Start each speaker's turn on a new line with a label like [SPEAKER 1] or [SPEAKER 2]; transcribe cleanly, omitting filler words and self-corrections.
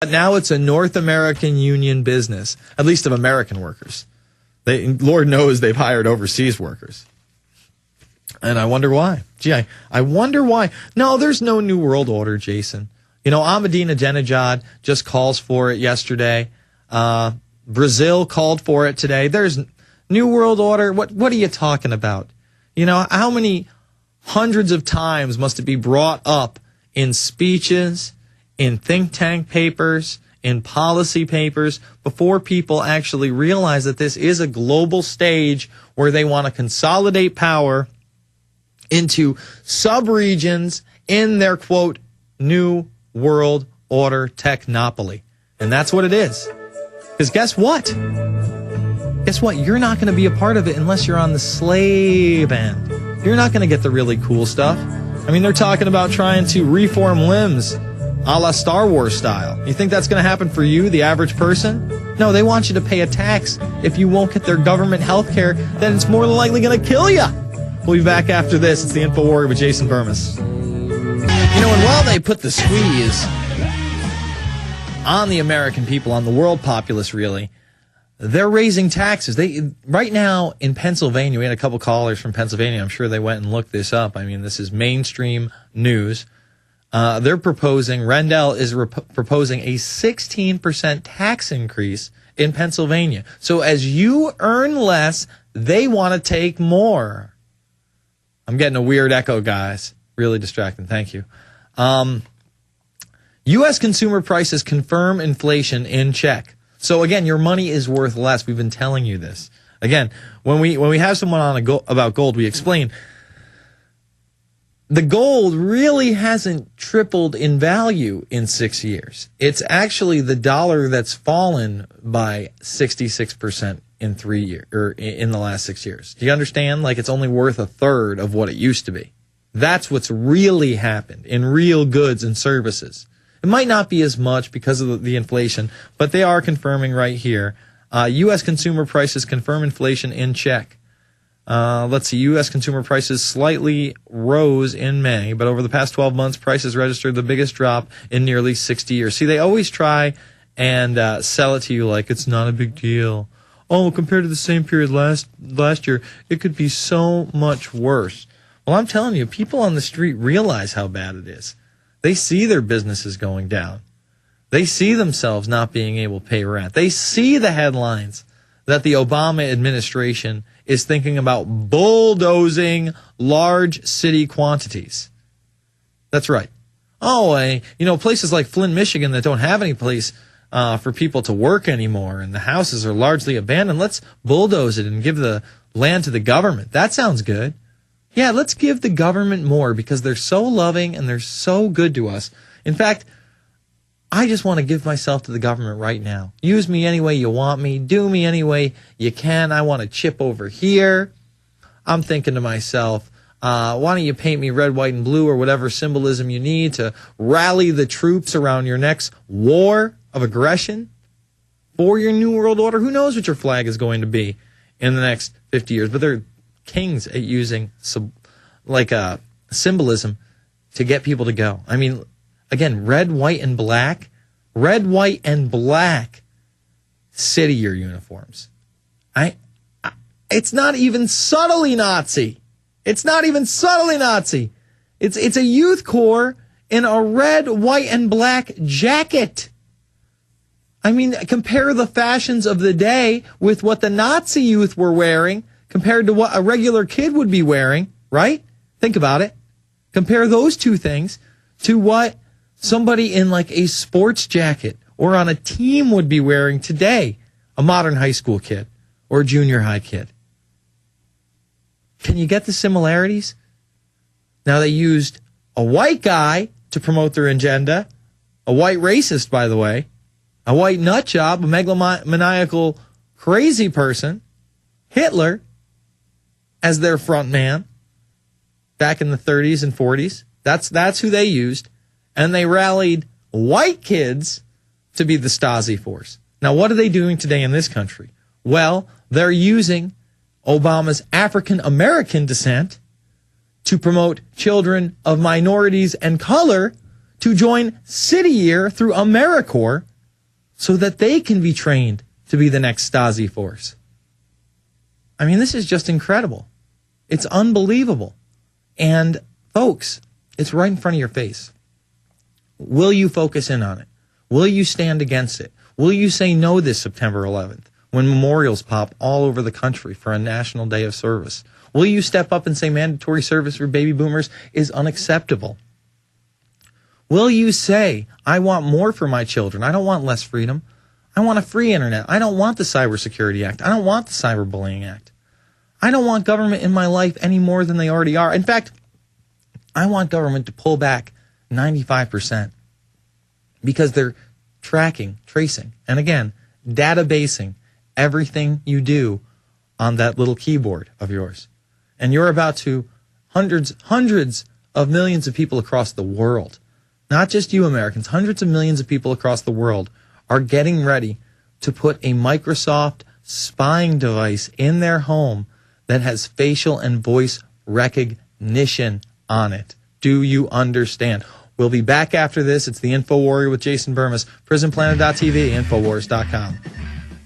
[SPEAKER 1] Now it's a North American union business, at least of American workers. Lord knows they've hired overseas workers. And I wonder why. Gee, I wonder why. No, there's no New World Order, Jason. You know, Ahmadinejad just calls for it yesterday. Brazil called for it today. There's New World Order. What are you talking about? You know, how many hundreds of times must it be brought up in speeches, in think tank papers, in policy papers, before people actually realize that this is a global stage where they want to consolidate power into sub-regions in their, quote, New World Order technopoly. And that's what it is. Because guess what? Guess what? You're not going to be a part of it unless you're on the slave end. You're not going to get the really cool stuff. I mean, they're talking about trying to reform limbs a la Star Wars style. You think that's going to happen for you, the average person? No, they want you to pay a tax. If you won't get their government health care, then it's more than likely going to kill you. We'll be back after this. It's the Infowarrior with Jason Bermas. You know, and while they put the squeeze on the American people, on the world populace, really, they're raising taxes. Right now in Pennsylvania, we had a couple callers from Pennsylvania. I'm sure they went and looked this up. I mean, this is mainstream news. They're proposing, Rendell is proposing a 16% tax increase in Pennsylvania. So as you earn less, they want to take more. I'm getting a weird echo, guys. Really distracting. Thank you. U.S. consumer prices confirm inflation in check. So again, your money is worth less. We've been telling you this. Again, when we have someone on about gold, we explain the gold really hasn't tripled in value in 6 years. It's actually the dollar that's fallen by 66% in 3 years, or in the last 6 years. Do you understand? Like, it's only worth a third of what it used to be. That's what's really happened in real goods and services. It might not be as much because of the inflation, but they are confirming right here. U.S. consumer prices confirm inflation in check. Let's see, U.S. consumer prices slightly rose in May, but over the past 12 months, prices registered the biggest drop in nearly 60 years. See, they always try and sell it to you like it's not a big deal. Oh, compared to the same period last year, it could be so much worse. Well, I'm telling you, people on the street realize how bad it is. They see their businesses going down. They see themselves not being able to pay rent. They see the headlines that the Obama administration is thinking about bulldozing large city quantities. That's right. Oh, places like Flint, Michigan that don't have any place for people to work anymore and the houses are largely abandoned. Let's bulldoze it and give the land to the government. That sounds good. Yeah, let's give the government more because they're so loving and they're so good to us. In fact, I just want to give myself to the government right now. Use me any way you want me. Do me any way you can. I want to chip over here. I'm thinking to myself, why don't you paint me red, white, and blue or whatever symbolism you need to rally the troops around your next war of aggression for your New World Order? Who knows what your flag is going to be in the next 50 years? But they're kings at using symbolism to get people to go. I mean, again, red, white, and black city year uniforms. It's not even subtly Nazi. It's not even subtly Nazi. It's a youth corps in a red, white, and black jacket. I mean, compare the fashions of the day with what the Nazi youth were wearing compared to what a regular kid would be wearing, right? Think about it. Compare those two things to what somebody in like a sports jacket or on a team would be wearing today, a modern high school kid or a junior high kid. Can you get the similarities? Now, they used a white guy to promote their agenda, a white racist, by the way, a white nut job, a megalomaniacal crazy person, Hitler, as their front man back in the 30s and 40s. That's who they used. And they rallied white kids to be the Stasi force. Now, what are they doing today in this country? Well, they're using Obama's African-American descent to promote children of minorities and color to join City Year through AmeriCorps so that they can be trained to be the next Stasi force. I mean, this is just incredible. It's unbelievable. And folks, it's right in front of your face. Will you focus in on it? Will you stand against it? Will you say no this September 11th when memorials pop all over the country for a National Day of Service? Will you step up and say mandatory service for baby boomers is unacceptable? Will you say, I want more for my children. I don't want less freedom. I want a free internet. I don't want the Cybersecurity Act. I don't want the Cyberbullying Act. I don't want government in my life any more than they already are. In fact, I want government to pull back 95% because they're tracking, tracing, and again, databasing everything you do on that little keyboard of yours. And you're about to hundreds of millions of people across the world, not just you Americans, hundreds of millions of people across the world are getting ready to put a Microsoft spying device in their home that has facial and voice recognition on it. Do you understand? We'll be back after this. It's the Infowarrior with Jason Bermas, prisonplanet.tv, Infowars.com.